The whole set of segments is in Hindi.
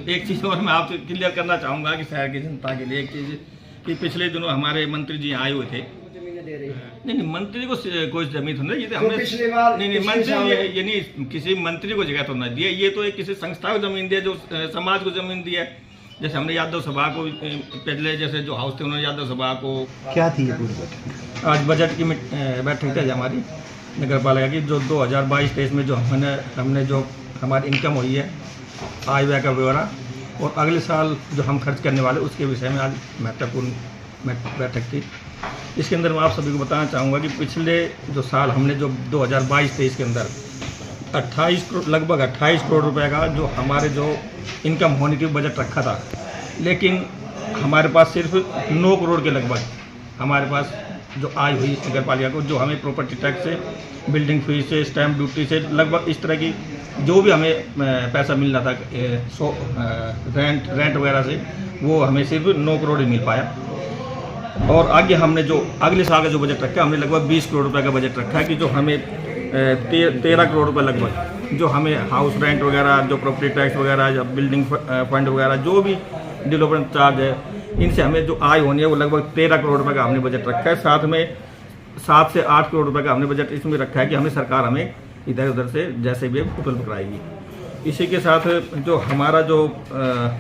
एक चीज़ और मैं आपसे क्लियर करना चाहूँगा कि शहर की जनता के लिए एक चीज़ कि पिछले दिनों हमारे मंत्री जी आए हुए थे। नहीं, मंत्री को कोई जमीन तो नहीं, ये तो हमने पिछली बार नहीं मंत्री ये नहीं किसी मंत्री को जगह तो नहीं दिया, ये तो एक किसी संस्था को जमीन दिया, जो समाज को जमीन दिया। जैसे हमने यादव सभा को पहले जैसे जो हाउस थे उन्होंने यादव सभा को। क्या थी ये पूरी बैठक? आज बजट की बैठक थी हमारी नगर पालिका की, जो 2022-23 में जो हमने जो हमारी इनकम हुई है, आय व्यय का ब्यौरा और अगले साल जो हम खर्च करने वाले उसके विषय में आज महत्वपूर्ण बैठक थी। इसके अंदर मैं आप सभी को बताना चाहूँगा कि पिछले जो साल हमने जो 2022-23 के अंदर लगभग 28 करोड़ रुपए का जो हमारे जो इनकम होने की बजट रखा था, लेकिन हमारे पास सिर्फ 9 करोड़ के लगभग हमारे पास जो आय हुई नगर पालिका को, जो हमें प्रॉपर्टी टैक्स से, बिल्डिंग फीस से, स्टैम्प ड्यूटी से, लगभग इस तरह की जो भी हमें पैसा मिल रहा था रेंट वगैरह से, वो हमें सिर्फ 9 करोड़ ही मिल पाया। और आगे हमने जो अगले साल का जो बजट रखा है, हमने लगभग 20 करोड़ रुपए का बजट रखा है कि जो हमें 13 करोड़ रुपए लगभग जो हमें हाउस रेंट वगैरह, जो प्रॉपर्टी टैक्स वगैरह, या बिल्डिंग फंड वगैरह, जो भी डेवलपमेंट चार्ज है, इनसे हमें जो आय होनी है वो लगभग 13 करोड़ रुपए का हमने बजट रखा है। साथ में 7 से 8 करोड़ रुपए का हमने बजट इसमें रखा है कि हमें सरकार हमें इधर उधर से जैसे भी उपलब्ध कराएगी। इसी के साथ जो हमारा जो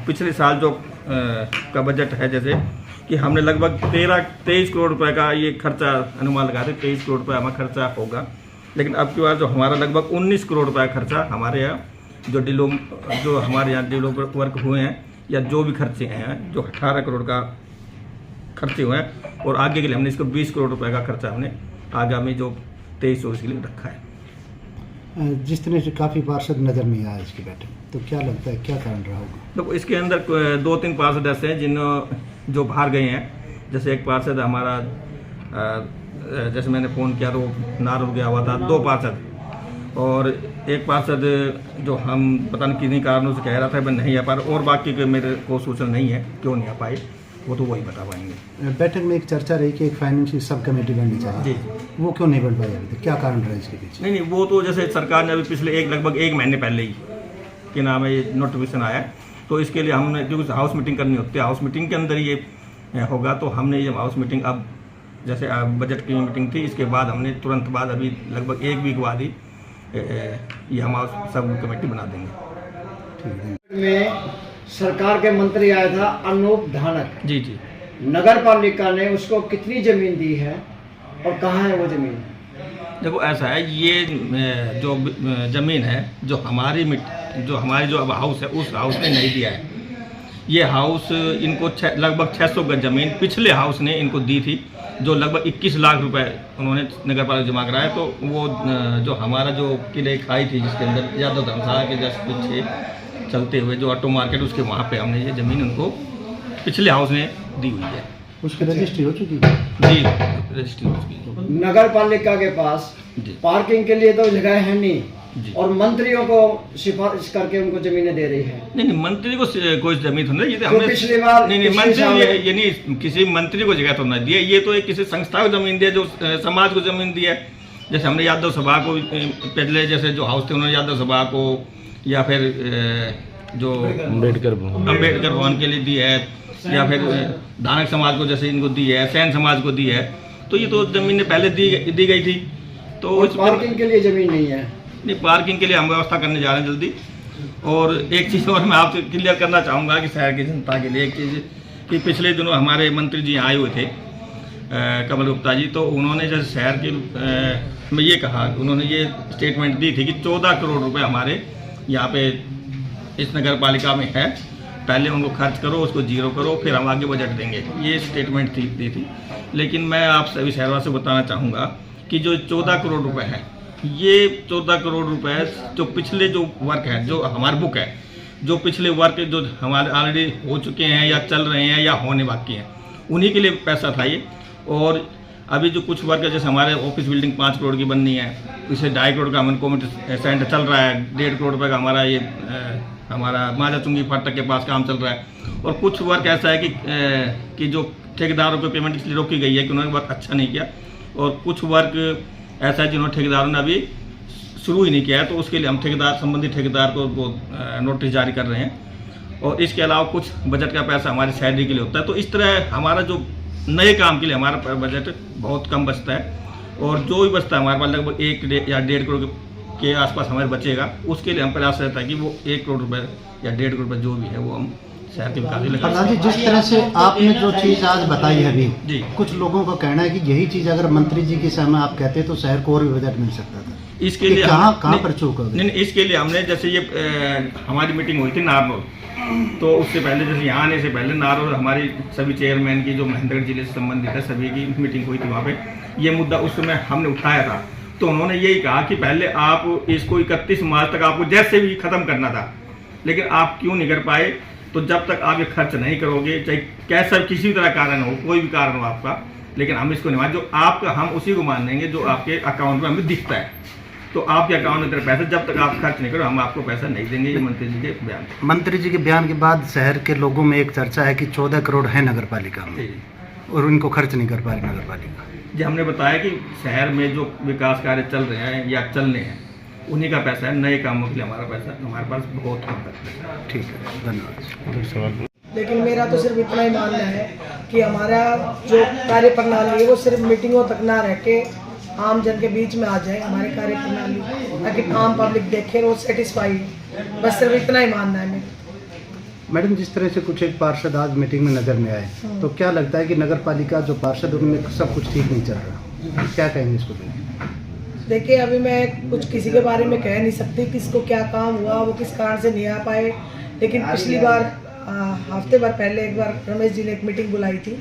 पिछले साल जो का बजट है, जैसे कि हमने लगभग 23 करोड़ रुपए का ये खर्चा अनुमान लगाया था, 23 करोड़ रुपए हमारा खर्चा होगा, लेकिन अब की बार जो हमारा लगभग 19 करोड़ रुपए का खर्चा हमारे यहाँ जो हमारे यहाँ डेवलपर वर्क हुए हैं या जो भी खर्चे हैं, जो 18 करोड़ का खर्चे हुए हैं, और आगे के लिए हमने इसको 20 करोड़ रुपए का खर्चा हमने आगामी जो 23 के लिए रखा है। जिस तरह से काफ़ी पार्षद नज़र नहीं आया इसकी बैठक, तो क्या लगता है क्या कारण रहा होगा? तो इसके अंदर 2-3 पार्षद ऐसे हैं जो बाहर गए हैं। जैसे एक पार्षद हमारा जैसे मैंने फ़ोन किया तो नारुल गया हुआ था, 2 पार्षद, और एक पार्षद जो हम पता नहीं किन्हीं कारणों से कह रहा था मैं नहीं आ पा रहा, और बाकी के मेरे को सूचना नहीं है क्यों नहीं आ पाए, वो तो वही बता पाएंगे। बैठक में एक चर्चा रही कि एक फाइनेंशियल सब कमेटी बननी चाहिए जी, वो क्यों नहीं बन पाई अभी तक, क्या कारण रहा इसके पीछे? नहीं, वो तो जैसे सरकार ने अभी पिछले लगभग 1 महीने पहले ही कि नाम है ये नोटिफिकेशन आया, तो इसके लिए हमने क्योंकि हाउस मीटिंग करनी होती है, हाउस मीटिंग के अंदर ये होगा, तो हमने ये हाउस मीटिंग अब जैसे बजट की मीटिंग थी, इसके बाद हमने तुरंत बाद अभी लगभग 1 वीक बाद ही ये हम हाउस सब कमेटी बना देंगे। में सरकार के मंत्री आया था अनूप धानक जी, नगर पालिका ने उसको कितनी जमीन दी है और कहाँ है वो जमीन? देखो ऐसा है, ये जो ज़मीन है जो हमारी जो अब हाउस है उस हाउस ने नहीं दिया है। ये हाउस इनको लगभग 600 गज ज़मीन पिछले हाउस ने इनको दी थी, जो लगभग 21 लाख रुपए उन्होंने नगर पालिका जमा कराया। तो वो जो हमारा जो किले खाई थी जिसके अंदर यादव धर्मशाला के जस्ट पीछे चलते हुए जो ऑटो मार्केट, उसके वहाँ पे हमने ये ज़मीन उनको पिछले हाउस ने दी हुई है। उसकी रजिस्ट्री हो चुकी है? जी, रजिस्ट्री हो चुकी है। नगर पालिका के पास पार्किंग के लिए तो जगह है नहीं, और मंत्रियों को सिफारिश करके उनको जमीनें दे रही है। नहीं, मंत्री को कोई जमीन तो नहीं, ये तो हमने पिछली बार नहीं मंत्री ये नहीं किसी मंत्री को जगह तो नहीं दिया, ये तो एक किसी संस्था को जमीन दिया, जो समाज को जमीन दी है। जैसे हमने यादव सभा को पहले जैसे जो हाउस थे उन्होंने यादव सभा को, या फिर जो अम्बेडकर भवन के लिए दी है, या फिर धानक समाज को जैसे इनको दी है, सैन समाज को दी है, तो ये तो जमीनें पहले दी गई थी। तो पार्किंग के लिए जमीन नहीं है। नहीं, पार्किंग के लिए हम व्यवस्था करने जा रहे हैं जल्दी। और एक चीज़ और मैं आपसे क्लियर करना चाहूँगा कि शहर की जनता के लिए एक चीज़ कि पिछले दिनों हमारे मंत्री जी आए हुए थे कमल गुप्ता जी, तो उन्होंने जैसे शहर के में ये कहा, उन्होंने ये स्टेटमेंट दी थी कि 14 करोड़ रुपए हमारे यहाँ पे इस नगर पालिका में है, पहले उनको खर्च करो, उसको जीरो करो, फिर हम आगे बजट देंगे, ये स्टेटमेंट दी थी। लेकिन मैं आप सभी शहरवासियों को बताना चाहूँगा कि जो 14 करोड़ रुपए है, ये 14 करोड़ रुपए जो पिछले जो वर्क है, जो हमारी बुक है, जो पिछले वर्क जो हमारे ऑलरेडी हो चुके हैं या चल रहे हैं या होने बाकी हैं, उन्हीं के लिए पैसा था ये। और अभी जो कुछ वर्क है, जैसे हमारे ऑफिस बिल्डिंग 5 करोड़ की बननी है, इसे 2.5 करोड़ का हमारे कम्युनिटी सेंटर चल रहा है, 1.5 करोड़ रुपये का हमारा ये हमारा माजा चुंगी फाटक के पास काम चल रहा है। और कुछ वर्क ऐसा है कि जो ठेकेदारों को पेमेंट इसलिए रोकी गई है कि उन्होंने वर्क अच्छा नहीं किया, और कुछ वर्क ऐसा है जिन्होंने ठेकेदारों ने अभी शुरू ही नहीं किया है, तो उसके लिए हम संबंधित ठेकेदार को नोटिस जारी कर रहे हैं। और इसके अलावा कुछ बजट का पैसा हमारी सैलरी के लिए होता है। तो इस तरह हमारा जो नए काम के लिए हमारा बजट बहुत कम बचता है, और जो भी बचता है हमारे पास लगभग 1 या 1.5 करोड़ के आसपास हमारे बचेगा, उसके लिए हम प्रयास रहता है कि वो 1 करोड़ रुपये या 1.5 करोड़ रुपये जो भी है वो हम शहर के विकास में लगा। प्रधान जी, जिस तरह से आपने जो चीज़ आज बताई है अभी जी, कुछ लोगों का कहना है कि यही चीज़ अगर मंत्री जी के समय आप कहते तो शहर को और भी बजट मिल सकता था। इसके लिए कहाँ पर चूक हो गई? नहीं, इसके लिए हमने जैसे ये हमारी मीटिंग हुई थी नारनौल, तो उससे पहले जैसे यहाँ आने से पहले नारनौल हमारी सभी चेयरमैन की जो महेंद्रगढ़ जिले से संबंधित है सभी की मीटिंग हुई थी। वहाँ पे ये मुद्दा उस समय हमने उठाया था, तो उन्होंने यही कहा कि पहले आप इसको 31 मार्च तक आपको जैसे भी ख़त्म करना था, लेकिन आप क्यों नहीं कर पाए। तो जब तक आप ये खर्च नहीं करोगे, चाहे कैसा किसी भी तरह कारण हो, कोई भी कारण हो आपका, लेकिन हम इसको नहीं मान, जो आपका हम उसी को मान लेंगे जो आपके अकाउंट में हमें दिखता है। तो आपके अकाउंट में तेरा पैसा जब तक आप खर्च नहीं करो, हम आपको पैसा नहीं देंगे। ये मंत्री जी के बयान। मंत्री जी के बयान के बाद शहर के लोगों में एक चर्चा है कि 14 करोड़ है नगर पालिका में और उनको खर्च नहीं कर पा रही नगर पालिका। जी, हमने बताया कि शहर में जो विकास कार्य चल रहे हैं या चलने हैं, उन्हीं का पैसा है। नए कामों के लिए हमारा पैसा हमारे पास बहुत कम है। ठीक है, धन्यवाद। लेकिन मेरा तो सिर्फ इतना ही मानना है कि हमारा जो कार्य प्रणाली है वो सिर्फ मीटिंगों तक ना रह के आम जन के बीच में आ जाए हमारी कार्य प्रणाली, ताकि आम पब्लिक देखे और सेटिस्फाई हो। बस सिर्फ इतना ही मानना है मेरा। मैडम, जिस तरह से कुछ एक पार्षद आज मीटिंग में नजर में आए, तो क्या लगता है कि नगर पालिका जो पार्षद उनमें सब कुछ ठीक नहीं चल रहा, क्या कहेंगे इसको? देखिए, अभी मैं कुछ किसी के बारे में कह नहीं सकती किसको क्या काम हुआ, वो किस कारण से नहीं आ पाए। लेकिन पिछली बार हफ्ते भर पहले एक बार रमेश जी ने एक मीटिंग बुलाई थी,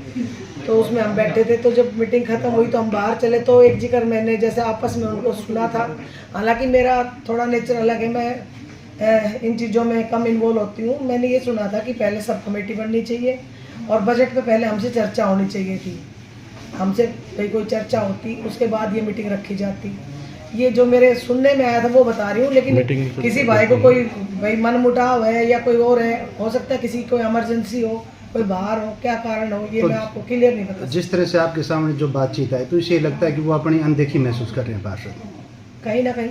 तो उसमें हम बैठे थे। तो जब मीटिंग खत्म हुई तो हम बाहर चले, तो एक जिक्र मैंने जैसे आपस में उनको सुना था। हालांकि मेरा थोड़ा नेचर अलग है, मैं इन चीज़ों में कम इन्वॉल्व होती हूँ। मैंने ये सुना था कि पहले सब कमेटी बननी चाहिए और बजट पे पहले हमसे चर्चा होनी चाहिए थी। हमसे कोई चर्चा होती, उसके बाद ये मीटिंग रखी जाती। ये जो मेरे सुनने में आया था वो बता रही हूँ। लेकिन किसी भाई को कोई भाई मन मुटाव है या कोई और है, हो सकता है किसी को इमरजेंसी हो, कोई बाहर हो, क्या कारण हो, ये तो मैं आपको क्लियर नहीं बता। जिस तरह से आपके सामने जो बातचीत है, तो इसे लगता है कि वो अपनी अनदेखी महसूस कर रहे हैं पार्षद, कहीं ना कहीं